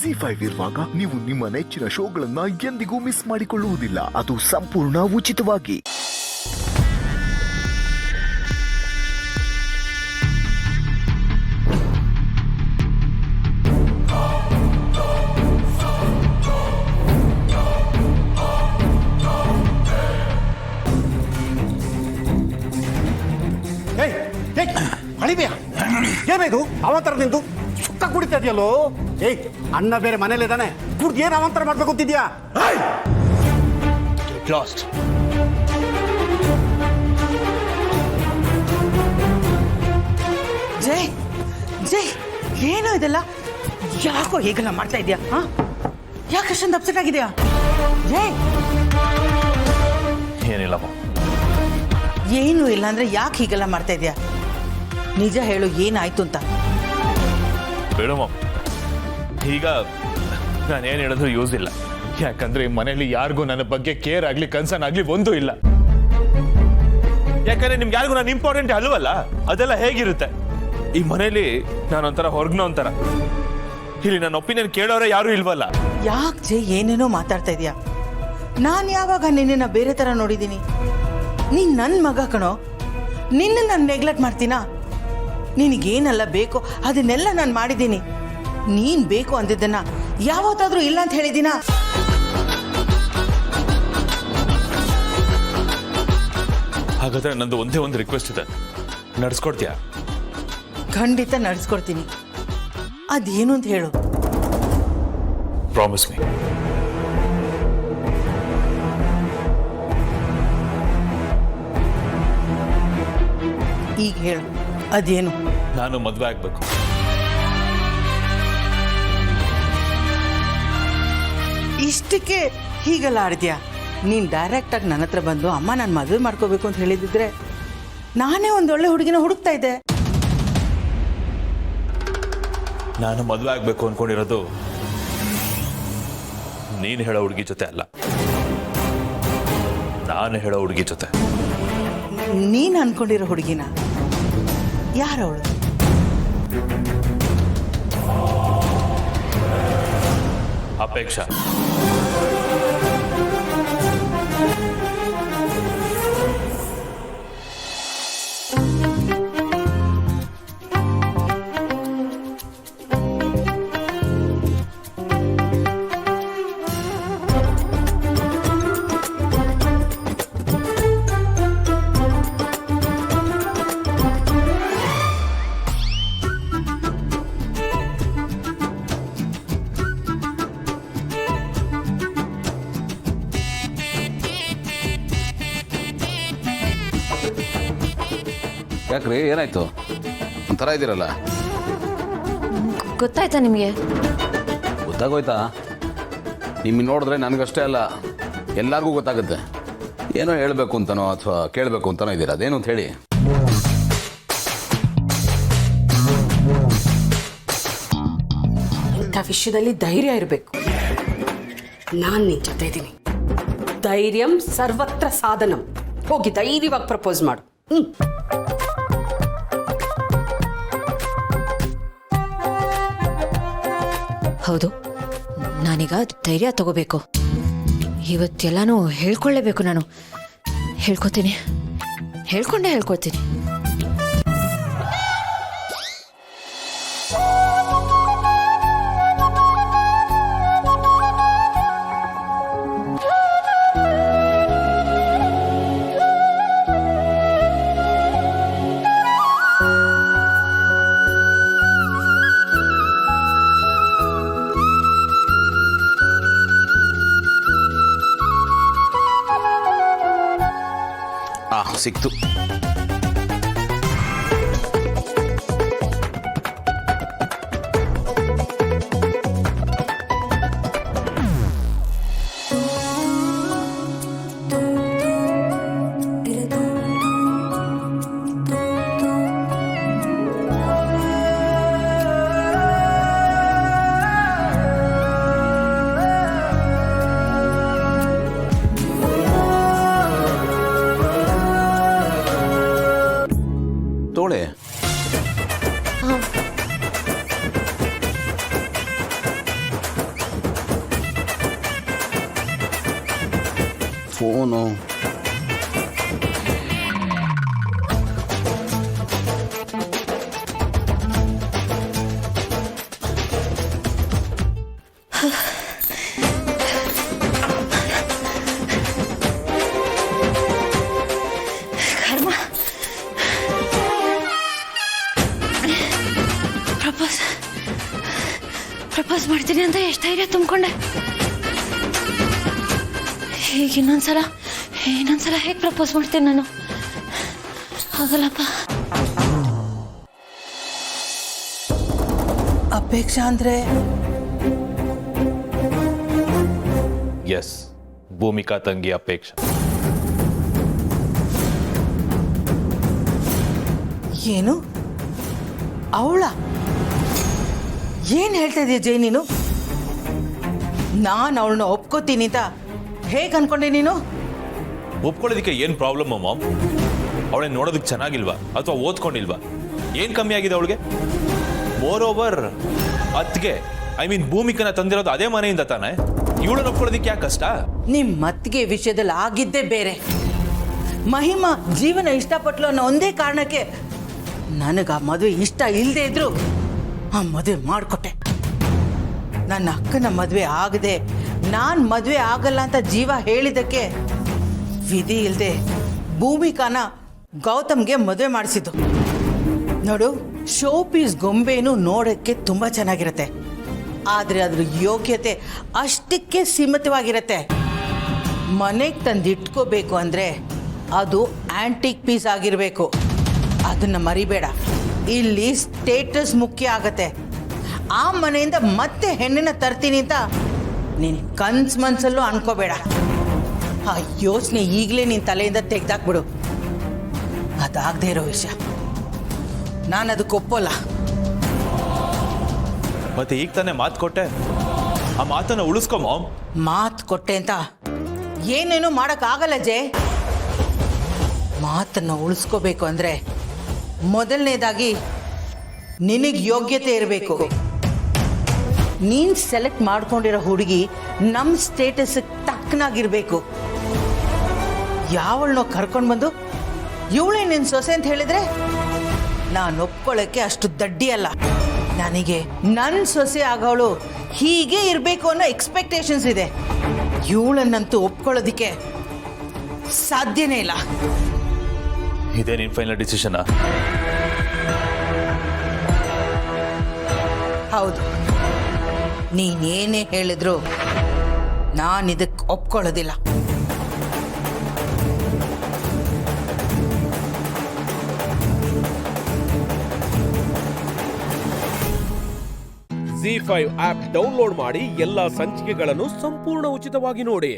ZEE5 ಇರುವಾಗ ನೀವು ನಿಮ್ಮ ನೆಚ್ಚಿನ ಶೋಗಳನ್ನ ಎಂದಿಗೂ ಮಿಸ್ ಮಾಡಿಕೊಳ್ಳುವುದಿಲ್ಲ. ಅದು ಸಂಪೂರ್ಣ ಉಚಿತವಾಗಿ. ಏನಾಯ್ತು ಅವಂತರ ನಿಂದು ಸುಕ್ಕ ಕುಡಿತಾ ಇದೆಯಲ್ಲೋ? ಏಯ್, ಅಣ್ಣ ಬೇರೆ ಮನೇಲಿದ್ದಾನೆ, ಕುಡ್ದು ಏನು ಅವಂತರ ಮಾಡ್ಬೇಕು ಅಂತಿದ್ಯಾ? ಲಾಸ್ಟ್ ಜೈ ಜೈ, ಏನೋ ಇದೆಲ್ಲ? ಯಾಕೋ ಹೇಗೆಲ್ಲ ಮಾಡ್ತಾ ಇದೆಯಾ? ಯಾಕೆ ಅಷ್ಟೊಂದು ಅಪ್ಸೆಟ್ ಆಗಿದೆಯಾ? ಜೈ, ಏನಿಲ್ಲಮ್ಮ. ಏನೂ ಇಲ್ಲ ಅಂದ್ರೆ ಯಾಕೆ ಹೀಗೆಲ್ಲ ಮಾಡ್ತಾ ಇದೆಯಾ? ನಿಜ ಹೇಳು, ಏನಾಯ್ತು ಅಂತ. ಬೇಡಮ್ಮ, ಈಗ ನಾನೇನು ಹೇಳಿದ್ರು ಯೂಸ್ ಇಲ್ಲ. ಯಾಕಂದ್ರೆ ಈ ಮನೇಲಿ ಯಾರಿಗೂ ನನ್ನ ಬಗ್ಗೆ ಕೇರ್ ಆಗ್ಲಿ ಕನ್ಸರ್ನ್ ಆಗ್ಲಿ ಒಂದೂ ಇಲ್ಲ. ಯಾಕಂದ್ರೆ ನಿಮ್ಗೆ ಯಾರಿಗೂ ನಾನು ಇಂಪಾರ್ಟೆಂಟ್ ಅಲ್ವಲ್ಲ. ಅದೆಲ್ಲ ಹೇಗಿರುತ್ತೆ ಈ ಮನೇಲಿ? ನಾನೊಂಥರ ಹೊರಗ್ನ ಒಂಥರ. ಇಲ್ಲಿ ನನ್ನ ಒಪಿನಿಯನ್ ಕೇಳೋರೆ ಯಾರು ಇಲ್ವಲ್ಲ. ಯಾಕೆ ಜೈ ಏನೇನೋ ಮಾತಾಡ್ತಾ ಇದೀಯಾ? ನಾನು ಯಾವಾಗ ನಿನ್ನ ಬೇರೆ ತರ ನೋಡಿದ್ದೀನಿ? ನೀನ್ ನನ್ನ ಮಗ ಕಣೋ, ನಿನ್ನ ನಾನು ನೆಗ್ಲೆಕ್ಟ್ ಮಾಡ್ತೀನಾ? ನಿನಗೇನೆಲ್ಲ ಬೇಕೋ ಅದನ್ನೆಲ್ಲ ನಾನು ಮಾಡಿದ್ದೀನಿ. ನೀನ್ ಬೇಕು ಅಂದಿದ್ದನ್ನ ಯಾವತ್ತಾದ್ರೂ ಇಲ್ಲ ಅಂತ ಹೇಳಿದ್ದೀನ? ಹಾಗಾದ್ರೆ ನಂದು ಒಂದೇ ಒಂದು ರಿಕ್ವೆಸ್ಟ್ ಇದೆ, ನಡ್ಸ್ಕೊಡ್ತೀಯಾ? ಖಂಡಿತ ನಡ್ಸ್ಕೊಡ್ತೀನಿ. ಅದೇನು ಅಂತ ಹೇಳು. Promise me. ಈಗ ಹೇಳು, ಅದೇನು? ನಾನು ಮದುವೆ ಆಗ್ಬೇಕು. ಇಷ್ಟಕ್ಕೆ ಹೀಗೆಲ್ಲ ಆಡ್ತೀಯಾ? ನೀನ್ ಡೈರೆಕ್ಟ್ ಆಗಿ ನನ್ನ ಹತ್ರ ಬಂದು ಅಮ್ಮ ನಾನು ಮದುವೆ ಮಾಡ್ಕೋಬೇಕು ಅಂತ ಹೇಳಿದಿದ್ರೆ ನಾನೇ ಒಂದೊಳ್ಳೆ ಹುಡುಗಿನ ಹುಡುಕ್ತಾ ಇದ್ದೆ. ನಾನು ಮದುವೆ ಆಗ್ಬೇಕು ಅನ್ಕೊಂಡಿರೋದು ನೀನು ಹೇಳೋ ಹುಡುಗಿ ಜೊತೆ ಅಲ್ಲ, ನಾನು ಹೇಳೋ ಹುಡುಗಿ ಜೊತೆ. ನೀನ್ ಅನ್ಕೊಂಡಿರೋ ಹುಡುಗಿನ? ಯಾರವಳು? ಅಪೇಕ್ಷಾ. ಯಾಕ್ರಿ, ಏನಾಯ್ತು? ಒಂಥರ ಇದ್ದೀರಲ್ಲ. ಗೊತ್ತಾಯ್ತಾ ನಿಮಗೆ? ಗೊತ್ತಾಗೋಯ್ತಾ? ನಿಮಗೆ ನೋಡಿದ್ರೆ ನನಗಷ್ಟೇ ಅಲ್ಲ, ಎಲ್ಲರಿಗೂ ಗೊತ್ತಾಗುತ್ತೆ. ಏನೋ ಹೇಳಬೇಕು ಅಂತನೋ ಅಥವಾ ಕೇಳಬೇಕು ಅಂತನೋ ಇದ್ದೀರಾ. ಅದೇನು ಅಂತ ಹೇಳಿ. ಇಂಥ ವಿಷಯದಲ್ಲಿ ಧೈರ್ಯ ಇರಬೇಕು. ನಾನು ನಿನ್ನ ಜೊತೆ ಇದ್ದೀನಿ. ಧೈರ್ಯಂ ಸರ್ವತ್ರ ಸಾಧನಂ. ಹೋಗಿ ಧೈರ್ಯವಾಗಿ ಪ್ರಪೋಸ್ ಮಾಡು. ಹೌದು, ನಾನೀಗ ಧೈರ್ಯ ತಗೋಬೇಕು. ಇವತ್ತೆಲ್ಲಾನು ಹೇಳ್ಕೊಳ್ಳೇಬೇಕು. ನಾನು ಹೇಳ್ಕೊತೀನಿ, ಹೇಳ್ಕೊತೀನಿ. ಸಿಕ್ತು. ಫೋನು ಕರ್ಮ. ಪ್ರಪೋಸ್ ಮಾಡ್ತೀನಿ ಅಂತ ಎಷ್ಟು ಧೈರ್ಯ ತುಂಬಿಕೊಂಡೆ. ಈಗ ಇನ್ನೊಂದ್ಸಲ ಹೇಗೆ ಪ್ರಪೋಸ್ ಮಾಡ್ತೀನಿ ನಾನು? ಆಗಲ್ಲಪ್ಪ. ಅಪೇಕ್ಷಾ ಅಂದ್ರೆ ಎಸ್, ಭೂಮಿಕಾ ತಂಗಿ ಅಪೇಕ್ಷಾ. ಏನು ಅವಳ? ಏನ್ ಹೇಳ್ತಾ ಇದೀಯ ಜೈ ನೀನು? ನಾನು ಅವಳನ್ನ ಒಪ್ಕೋತೀನಿ ಅಂತ ಹೇಗೆ ಅನ್ಕೊಂಡೆ ನೀನು? ಒಪ್ಕೊಳ್ಳೋದಕ್ಕೆ ಏನು ಪ್ರಾಬ್ಲಮ್ ಮಾಮ್? ಅವಳನ್ನ ನೋಡೋದಕ್ಕೆ ಚೆನ್ನಾಗಿಲ್ವಾ ಅಥವಾ ಓದ್ಕೊಂಡಿಲ್ವಾ? ಏನು ಕಮ್ಮಿ ಆಗಿದೆ ಅವಳಿಗೆ? ಮೋರ್ ಓವರ್ ಅತ್ಗೆ ಭೂಮಿಕನ ತಂದಿರೋದು ಅದೇ ಮನೆಯಿಂದ ತಾನೆ. ಇವಳನ್ನ ಒಪ್ಕೊಳ್ಳೋದಕ್ಕೆ ಯಾಕೆ ಕಷ್ಟ? ನಿಮ್ ಮತ್ತಿಗೆ ವಿಷಯದಲ್ಲಿ ಆಗಿದ್ದೇ ಬೇರೆ. ಮಹಿಮಾ ಜೀವನ ಇಷ್ಟಪಟ್ಲು ಅನ್ನೋ ಒಂದೇ ಕಾರಣಕ್ಕೆ ನನಗೆ ಆ ಮದುವೆ ಇಷ್ಟ ಇಲ್ಲದೆ ಇದ್ರು ಆ ಮದುವೆ ಮಾಡಿಕೊಟ್ಟೆ. ನನ್ನ ಅಕ್ಕನ ಮದುವೆ ಆಗದೆ ನಾನು ಮದುವೆ ಆಗಲ್ಲ ಅಂತ ಜೀವ ಹೇಳಿದ್ದಕ್ಕೆ ವಿಧಿ ಇಲ್ಲದೆ ಭೂಮಿಕಾನ ಗೌತಮ್ಗೆ ಮದುವೆ ಮಾಡಿಸಿದ್ದು. ನೋಡು, ಶೋ ಪೀಸ್ ಗೊಂಬೆನೂ ನೋಡೋಕ್ಕೆ ತುಂಬ ಚೆನ್ನಾಗಿರುತ್ತೆ, ಆದರೆ ಅದ್ರ ಯೋಗ್ಯತೆ ಅಷ್ಟಕ್ಕೆ ಸೀಮಿತವಾಗಿರುತ್ತೆ. ಮನೆಗೆ ತಂದು ಇಟ್ಕೋಬೇಕು ಅಂದರೆ ಅದು ಆಂಟಿಕ್ ಪೀಸ್ ಆಗಿರಬೇಕು. ಅದನ್ನು ಮರಿಬೇಡ. ಇಲ್ಲಿ ಸ್ಟೇಟಸ್ ಮುಖ್ಯ ಆಗತ್ತೆ. ಆ ಮನೆಯಿಂದ ಮತ್ತೆ ಹೆಣ್ಣನ್ನ ತರ್ತೀನಿ ಅಂತ ನೀನು ಕನ್ಸು ಮನಸ್ಸಲ್ಲೂ ಅನ್ಕೋಬೇಡ. ಆ ಯೋಚನೆ ಈಗಲೇ ನಿನ್ನ ತಲೆಯಿಂದ ತೆಗೆದಾಕ್ಬಿಡು. ಅದಾಗದೇ ಇರೋ ವಿಷಯ. ನಾನು ಅದಕ್ಕೆ ಒಪ್ಪೋಲ್ಲ. ಮತ್ತೆ ಈಗ ತಾನೇ ಮಾತು ಕೊಟ್ಟೆ, ಆ ಮಾತನ್ನ ಉಳಿಸ್ಕೊ ಮಾಮ್. ಮಾತು ಕೊಟ್ಟೆ ಅಂತ ಏನೇನು ಮಾಡೋಕ್ಕಾಗಲ್ಲ ಜೆ. ಮಾತನ್ನು ಉಳಿಸ್ಕೋಬೇಕು ಅಂದರೆ ಮೊದಲನೇದಾಗಿ ನಿನಗೆ ಯೋಗ್ಯತೆ ಇರಬೇಕು. ನೀನು ಸೆಲೆಕ್ಟ್ ಮಾಡ್ಕೊಂಡಿರೋ ಹುಡುಗಿ ನಮ್ಮ ಸ್ಟೇಟಸ್ಗೆ ತಕ್ಕನಾಗಿರ್ಬೇಕು. ಯಾವಳನ್ನೋ ಕರ್ಕೊಂಡು ಬಂದು ಇವಳೇ ನಿನ್ನ ಸೊಸೆ ಅಂತ ಹೇಳಿದ್ರೆ ನಾನು ಒಪ್ಕೊಳ್ಳೋಕ್ಕೆ ಅಷ್ಟು ದಡ್ಡಿ ಅಲ್ಲ. ನನಗೆ ನನ್ನ ಸೊಸೆ ಆಗೋಳು ಹೀಗೆ ಇರಬೇಕು ಅನ್ನೋ ಎಕ್ಸ್ಪೆಕ್ಟೇಷನ್ಸ್ ಇದೆ. ಇವಳನ್ನಂತೂ ಒಪ್ಕೊಳ್ಳೋದಕ್ಕೆ ಸಾಧ್ಯನೇ ಇಲ್ಲ. ಇದೇ ನಿನ್ ಫೈನಲ್ ಡಿಸಿಷನ್? ಹೌದು, ನೀನೇನೇ ಹೇಳಿದ್ರು ನಾನು ಇದಕ್ಕೆ ಒಪ್ಕೊಳ್ಳೋದಿಲ್ಲ. ZEE5 ಆಪ್ ಡೌನ್ಲೋಡ್ ಮಾಡಿ ಎಲ್ಲಾ ಸಂಚಿಕೆಗಳನ್ನು ಸಂಪೂರ್ಣ ಉಚಿತವಾಗಿ ನೋಡಿ.